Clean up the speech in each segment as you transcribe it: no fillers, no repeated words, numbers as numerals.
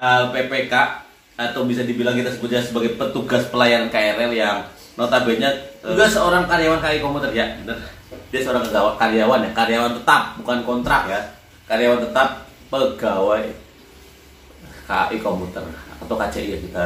PPK atau bisa dibilang kita sebutnya sebagai petugas pelayanan KRL yang notabene juga seorang karyawan KAI Komuter ya, bener. Dia seorang karyawan ya, karyawan tetap bukan kontrak ya, karyawan tetap pegawai KAI Komuter atau KCI ya kita.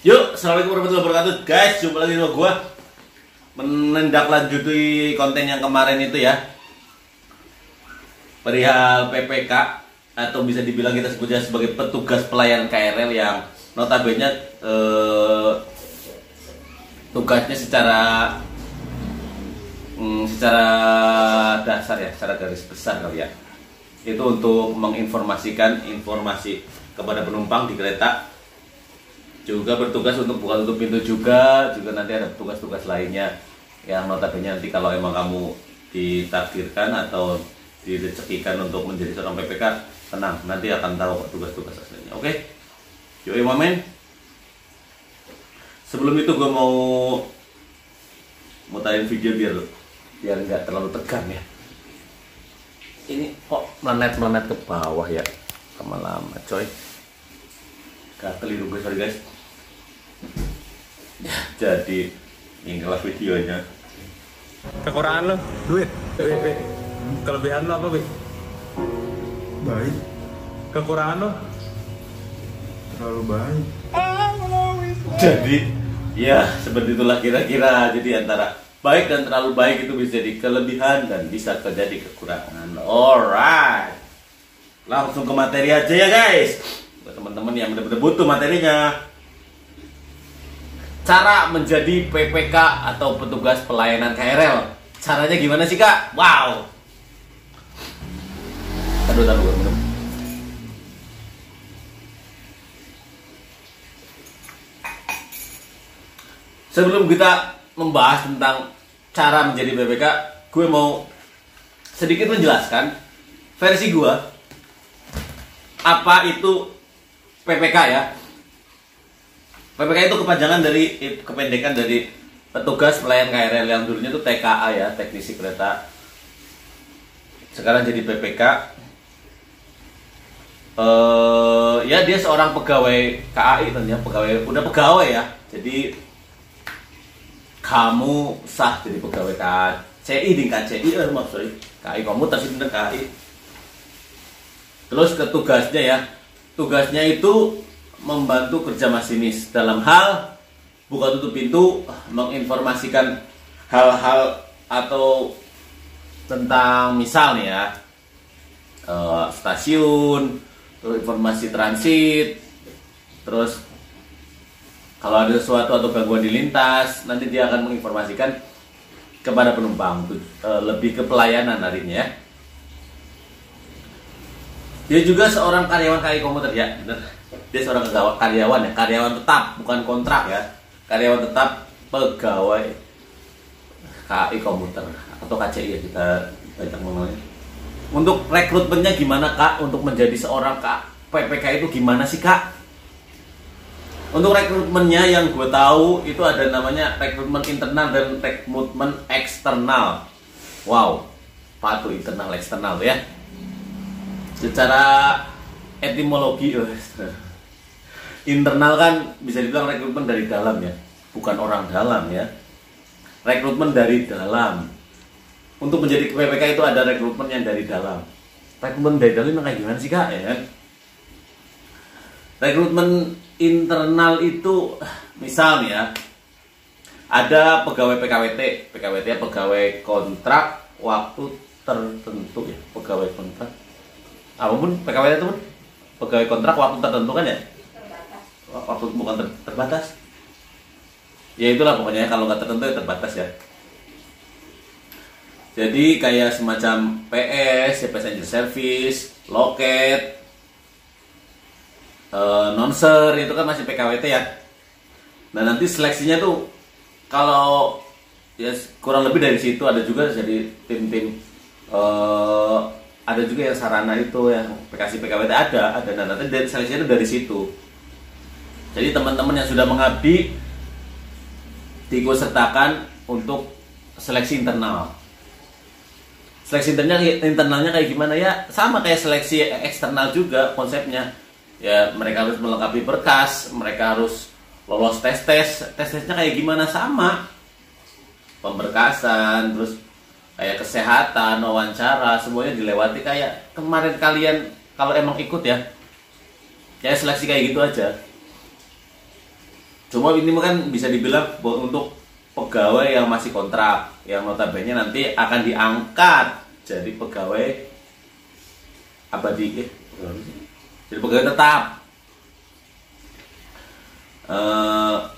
Yuk, assalamualaikum warahmatullahi wabarakatuh, guys. Jumpa lagi sama gue menindaklanjuti konten yang kemarin itu ya, perihal PPK atau bisa dibilang kita sebutnya sebagai petugas pelayanan KRL yang notabene tugasnya secara dasar ya, secara garis besar kali ya, itu untuk menginformasikan informasi kepada penumpang di kereta, juga bertugas untuk buka tutup pintu juga nanti ada tugas-tugas lainnya yang notabene nanti kalau emang kamu ditakdirkan atau direzekikan untuk menjadi seorang PPK, tenang, nanti akan tahu tugas-tugas aslinya. Oke? Yuk momen. Sebelum itu gue mau mutarin video biar nggak terlalu tegang ya. Ini kok melenet ke bawah ya, lama-lama coy. Gatel hidung gue, sorry guys. Jadi inilah videonya. Kekurangan lo? Duit. Kelebihan lo apa, Bi? Baik. Kekurangan lo? Terlalu baik. Jadi ya seperti itulah kira-kira. Jadi antara baik dan terlalu baik itu bisa jadi kelebihan dan bisa terjadi kekurangan. Alright, langsung ke materi aja ya guys. Buat teman-teman yang benar-benar butuh materinya, cara menjadi PPK atau petugas pelayanan KRL. Caranya gimana sih kak? Wow. Taruh. Sebelum kita membahas tentang cara menjadi PPK, gue mau sedikit menjelaskan versi gue apa itu PPK ya. PPK itu kependekan dari petugas pelayan KRL, yang dulunya itu TKA ya, teknisi kereta. Sekarang jadi PPK. Ya dia seorang pegawai KAI tentunya, udah pegawai ya. Jadi kamu sah jadi pegawai KCI di KCI, KAI Komuter sih bener KAI. Terus tugasnya ya, tugasnya itu membantu kerja masinis dalam hal buka tutup pintu, menginformasikan hal-hal atau tentang misalnya ya, stasiun, terus informasi transit, terus kalau ada sesuatu atau gangguan di lintas, nanti dia akan menginformasikan kepada penumpang. Lebih ke pelayanan harinya ya. Dia juga seorang karyawan KAI Komuter ya, bener. Dia seorang karyawan ya, karyawan tetap bukan kontrak ya, karyawan tetap pegawai KAI Komuter atau KCI ya kita banyak mengenalnya. Untuk rekrutmennya gimana kak? Untuk menjadi seorang PPK itu gimana sih kak? Untuk rekrutmennya yang gue tahu itu ada namanya rekrutmen internal dan rekrutmen eksternal. Wow, apa tuh internal eksternal ya? Secara etimologi, internal kan bisa dibilang rekrutmen dari dalam ya, bukan orang dalam ya. Rekrutmen dari dalam. Untuk menjadi PPK itu ada rekrutmen yang dari dalam. Rekrutmen dari dalam kayak gimana sih kak? Ya? Rekrutmen internal itu misalnya ada pegawai PKWT pegawai kontrak waktu tertentu ya, pegawai kontrak apapun PKWT itu pun pegawai kontrak waktu tertentu kan ya, waktu bukan terbatas ya, itulah pokoknya kalau nggak tertentu ya terbatas ya. Jadi kayak semacam PS ya, passenger service, loket, nonser itu kan masih PKWT ya. Nah nanti seleksinya tuh kalau ya kurang lebih dari situ, ada juga jadi tim-tim ada juga yang sarana itu yang aplikasi PKWT ada dan nanti dari seleksinya itu dari situ. Jadi teman-teman yang sudah mengabdi diikutsertakan untuk seleksi internal. Seleksi internalnya kayak gimana ya? Sama kayak seleksi eksternal juga konsepnya. Ya mereka harus melengkapi berkas, mereka harus lolos tes-tesnya kayak gimana, sama. Pemberkasan, terus kayak kesehatan, wawancara, semuanya dilewati kayak kemarin kalian kalau emang ikut ya. Kayak seleksi kayak gitu aja. Cuma ini kan bisa dibilang untuk pegawai yang masih kontrak, yang notabene nanti akan diangkat jadi pegawai abadi, jadi pegawai tetap.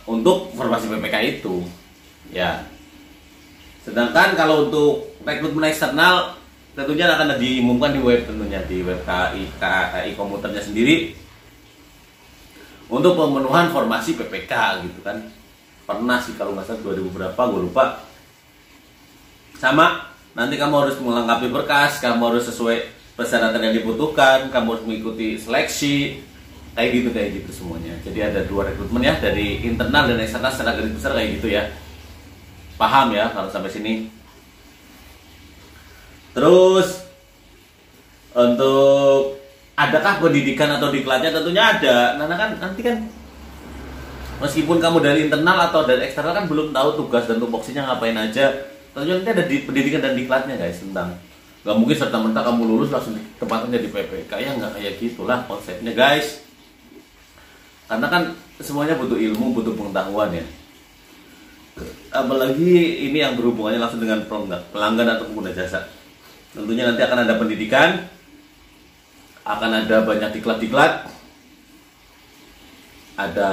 Untuk formasi PPK itu, ya. Sedangkan kalau untuk rekrutmen eksternal tentunya akan diumumkan di web, tentunya di web KAI Komuternya sendiri untuk pemenuhan formasi PPK gitu kan. Pernah sih kalau nggak salah 2000 berapa gue lupa. Sama, nanti kamu harus melengkapi berkas, kamu harus sesuai persyaratan yang dibutuhkan, kamu harus mengikuti seleksi kayak gitu semuanya. Jadi ada 2 rekrutmen ya, dari internal dan eksternal secara garis besar kayak gitu ya. Paham ya kalau sampai sini. Terus untuk adakah pendidikan atau diklatnya? Tentunya ada. Karena kan nanti kan meskipun kamu dari internal atau dari eksternal kan belum tahu tugas dan tupoksinya ngapain aja. Tentunya nanti ada di pendidikan dan diklatnya guys tentang. Gak mungkin serta-merta kamu lulus langsung tempatnya di PPK ya, nggak kayak gitulah konsepnya guys. Karena kan semuanya butuh ilmu, butuh pengetahuan ya. Apalagi ini yang berhubungannya langsung dengan pelanggan atau pengguna jasa. Tentunya nanti akan ada pendidikan, akan ada banyak diklat-diklat, ada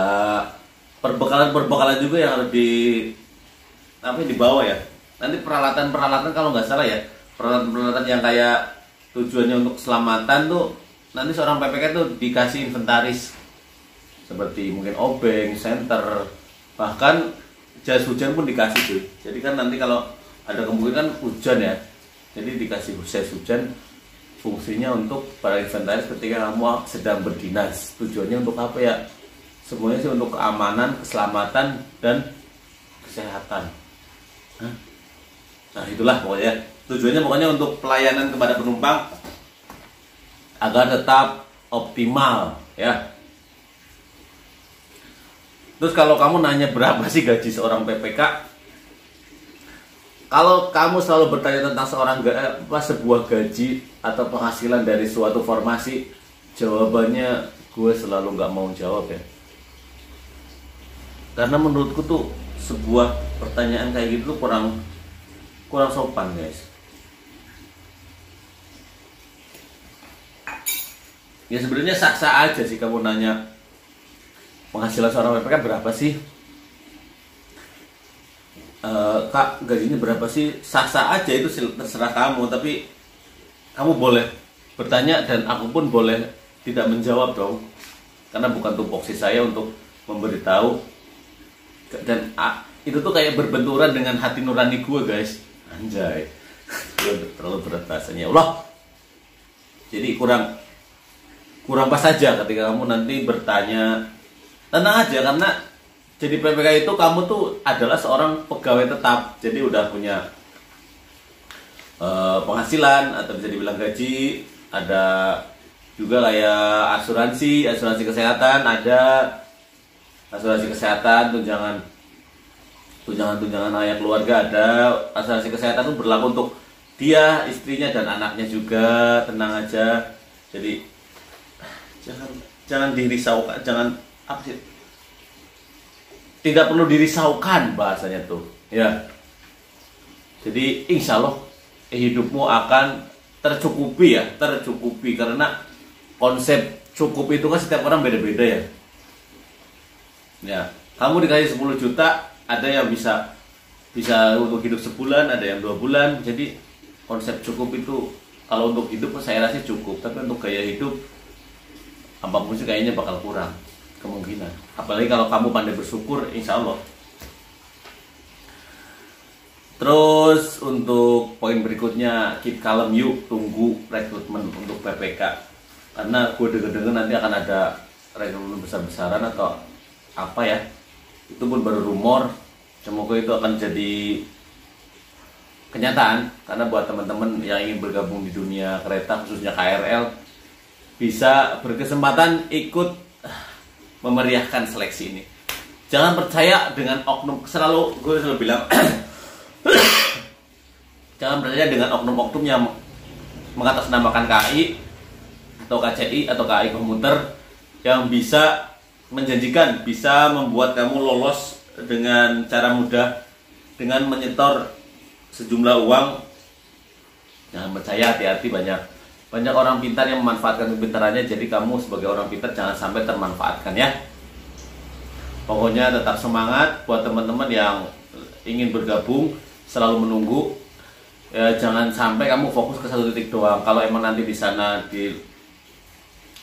perbekalan juga yang harus dibawa ya. Nanti peralatan kalau nggak salah ya, peralatan yang kayak tujuannya untuk keselamatan tuh nanti seorang PPK tuh dikasih inventaris seperti mungkin obeng, senter, bahkan jas hujan pun dikasih tuh. Jadi kan nanti kalau ada kemungkinan hujan ya, jadi dikasih jas hujan, fungsinya untuk para inventaris ketika kamu sedang berdinas. Tujuannya untuk apa ya? Semuanya sih untuk keamanan, keselamatan, dan kesehatan. Nah itulah pokoknya. Tujuannya pokoknya untuk pelayanan kepada penumpang agar tetap optimal ya. Terus kalau kamu nanya berapa sih gaji seorang PPK, kalau kamu selalu bertanya tentang sebuah gaji atau penghasilan dari suatu formasi, jawabannya gue selalu nggak mau jawab ya. Karena menurutku tuh sebuah pertanyaan kayak gitu tuh kurang sopan guys. Ya sebenarnya sah-sah aja sih kamu nanya penghasilan seorang PPK berapa sih? Kak, gajinya berapa sih? Sah-sah aja, itu terserah kamu. Tapi kamu boleh bertanya dan aku pun boleh tidak menjawab dong. Karena bukan tupoksi saya untuk memberitahu. Dan itu tuh kayak berbenturan dengan hati nurani gue guys. Anjay, terlalu berat bahasanya Allah. Jadi kurang pas aja ketika kamu nanti bertanya. Tenang aja, karena jadi PPK itu kamu tuh adalah seorang pegawai tetap. Jadi udah punya penghasilan atau bisa dibilang gaji. Ada juga kayak asuransi kesehatan, ada asuransi kesehatan, tunjangan ayah keluarga ada. Asuransi kesehatan itu berlaku untuk dia, istrinya, dan anaknya juga. Tenang aja. Jadi jangan dirisaukan, tidak perlu dirisaukan bahasanya tuh ya. Jadi insya Allah hidupmu akan tercukupi karena konsep cukup itu kan setiap orang beda-beda ya. Ya, kamu dikasih 10 juta, ada yang bisa untuk hidup sebulan, ada yang 2 bulan. Jadi konsep cukup itu kalau untuk hidup saya rasa cukup, tapi untuk gaya hidup apapun sih kayaknya bakal kurang kemungkinan. Apalagi kalau kamu pandai bersyukur, insya Allah. Terus untuk poin berikutnya, keep calm yuk, tunggu rekrutmen untuk PPK. Karena gue denger-denger nanti akan ada rekrutmen besar-besaran atau apa ya. Itu pun baru rumor. Semoga itu akan jadi kenyataan. Karena buat teman-teman yang ingin bergabung di dunia kereta khususnya KRL, bisa berkesempatan ikut memeriahkan seleksi ini. Jangan percaya dengan oknum, gue selalu bilang jangan percaya dengan oknum-oknum yang mengatasnamakan KAI atau KCI atau KAI komuter yang bisa menjanjikan bisa membuat kamu lolos dengan cara mudah dengan menyetor sejumlah uang. Jangan percaya, hati-hati, banyak orang pintar yang memanfaatkan kepintarannya. Jadi kamu sebagai orang pintar jangan sampai termanfaatkan ya. Pokoknya tetap semangat buat teman-teman yang ingin bergabung, selalu menunggu. Ya, jangan sampai kamu fokus ke satu titik doang. Kalau emang nanti di sana di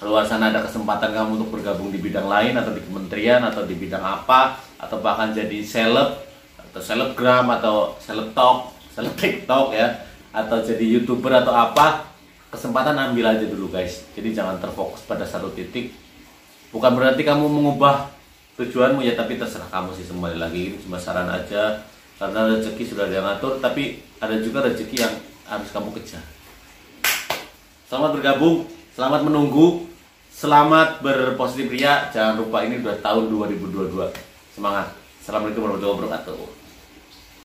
luar sana ada kesempatan kamu untuk bergabung di bidang lain atau di kementerian atau di bidang apa, atau bahkan jadi seleb atau selebgram atau seleb TikTok ya, atau jadi YouTuber atau apa, kesempatan ambil aja dulu guys. Jadi jangan terfokus pada satu titik. Bukan berarti kamu mengubah tujuanmu ya, tapi terserah kamu sih. Kembali lagi, ini cuma saran aja, karena rezeki sudah ada yang ngatur, tapi ada juga rezeki yang harus kamu kejar. Selamat bergabung, selamat menunggu, selamat berpositif ria. Jangan lupa ini udah tahun 2022. Semangat. Assalamualaikum warahmatullahi wabarakatuh.